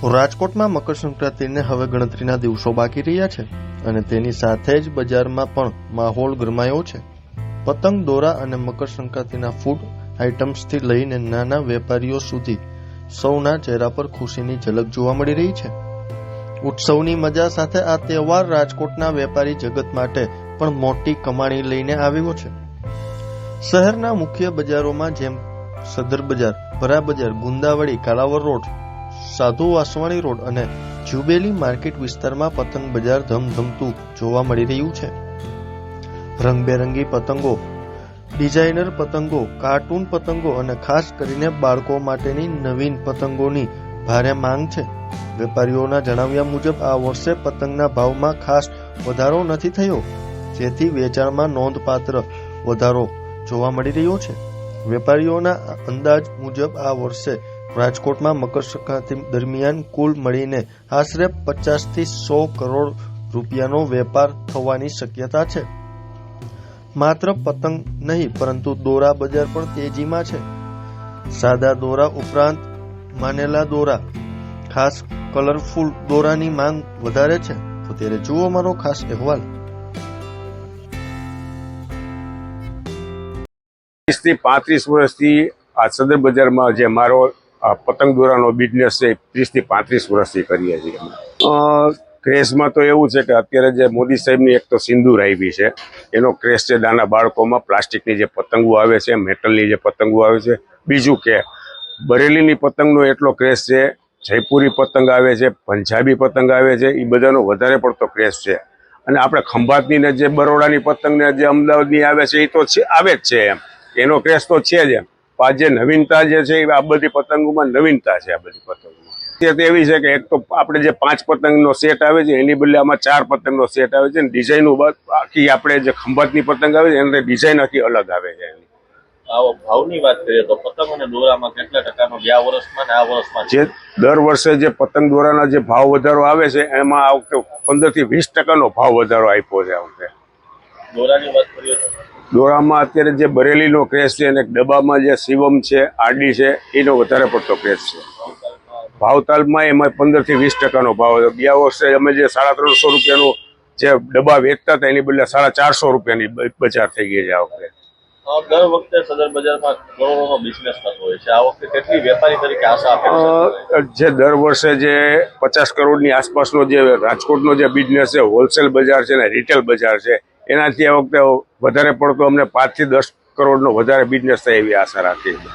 રાજકોટમાં મકર સંક્રાંતિને હવે ગણતરીના દિવસો બાકી રહ્યા છે અને તેની સાથે જ બજારમાં પણ માહોલ ગરમાયો છે। પતંગ, દોરા અને મકર સંક્રાંતિના ફૂડ આઇટમ્સથી લઈને નાના વેપારીઓ સુધી સૌના ચહેરા પર ખુશીની ઝલક જોવા મળી રહી છે। ઉત્સવની મજા સાથે આ તહેવાર રાજકોટના વેપારી જગત માટે પણ મોટી કમાણી લઈને આવ્યો છે। શહેરના મુખ્ય બજારોમાં જેમ સદર બજાર, ભરા બજાર, ગુંદાવડી, કાલાવર રોડ, સાધુ વાસવાણી રોડ અને જ્યુબેલી માર્કેટ વિસ્તારમાં પતંગ બજાર ધમધમતું જોવા મળી રહ્યું છે। રંગબેરંગી પતંગો, ડિઝાઇનર પતંગો, કાર્ટૂન પતંગો અને ખાસ કરીને બાળકો માટેની નવીન પતંગોની ભારે માંગ છે। વેપારીઓના જણાવ્યા મુજબ આ વર્ષે પતંગના ભાવમાં ખાસ વધારો નથી થયો, જેથી વેચાણમાં નોંધપાત્ર વધારો જોવા મળી રહ્યો છે। વેપારીઓના અંદાજ મુજબ આ વર્ષે રાજકોટમાં મકર સંક્રાંતિ દરમિયાન કુલ મળીને આશરે 50 થી 100 કરોડ રૂપિયાનો વેપાર થવાની શક્યતા છે। માત્ર પતંગ નહીં પરંતુ દોરા બજાર પણ તેજીમાં છે। સાદા દોરા ઉપરાંત માનેલા દોરા, ખાસ કલરફુલ દોરાની માંગ વધારે છે। તો ત્યારે જુઓ મારો ખાસ અહેવાલ। 30 થી 35 વર્ષથી આ સદર બજારમાં જે મારો પતંગ દોરાનો બિઝનેસ છે 30 થી 35 વર્ષથી કરીએ છીએ। ક્રેઝમાં તો એવું છે કે અત્યારે જે મોદી સાહેબની એક તો સિંદૂર આવી છે, એનો ક્રેઝ છે નાના બાળકોમાં। પ્લાસ્ટિકની જે પતંગો આવે છે, મેટલની જે પતંગો આવે છે, બીજું કે બરેલીની પતંગનો એટલો ક્રેઝ છે, જયપુરી પતંગ આવે છે, પંજાબી પતંગ આવે છે, એ બધાનો વધારે પડતો ક્રેઝ છે। અને આપણે ખંભાતની ને જે બરોડાની પતંગ ને જે અમદાવાદની આવે છે એ તો આવે જ છે, એનો ક્રેઝ તો છે જ। આ જે નવીનતા જે છે આ બધી પતંગોમાં નવીનતા છે। આ બધી પતંગોમાં એવી છે કે એક તો આપણે જે 5 પતંગનો સેટ આવે છે એની બદલે આમાં 4 પતંગનો સેટ આવે છે। ડિઝાઇનો આખી આપણે જે ખંભાતની પતંગ આવે છે એની ડિઝાઇન આખી અલગ આવે છે। આવો ભાવની વાત કરીએ તો પતંગ અને દોરામાં કેટલા ટકાનો ગયા વર્ષમાં ને આ વર્ષમાં જે દર વર્ષે જે પતંગ દોરાના જે ભાવ વધારો આવે છે એમાં આ વખતે 15 થી 20% ભાવ વધારો આપ્યો છે। આ વખતે દોરાની વાત કરીએ તો દોરામાં અત્યારે જે બરેલીનો ક્રેઝ છે અને ડબ્બામાં જે શિવમ છે, આરડી છે, એનો વધારે પડતો ક્રેઝ છે। ભાવતાલમાં એમાં 15 થી 20% ભાવ હતો। ગયા વર્ષે અમે જે 350 રૂપિયાનું જે ડબ્બા વેચતા હતા એની બદલે 450 રૂપિયાની બજાર થઈ ગઈ છે આ વખતે। દર વખતે સદર બજારમાં કરોડોનો બિઝનેસ થતો હોય છે, આ વખતે કેટલી વેપારી તરીકે આશા આપે છે? જે દર વર્ષે જે 50 કરોડની આસપાસનો જે રાજકોટનો જે બિઝનેસ છે, હોલસેલ બજાર છે ને રિટેલ બજાર છે, એનાથી આ વખતે વધારે પડતો અમને 5 થી 10 કરોડનો વધારે બિઝનેસ થાય એવી આશા રાખીએ છીએ।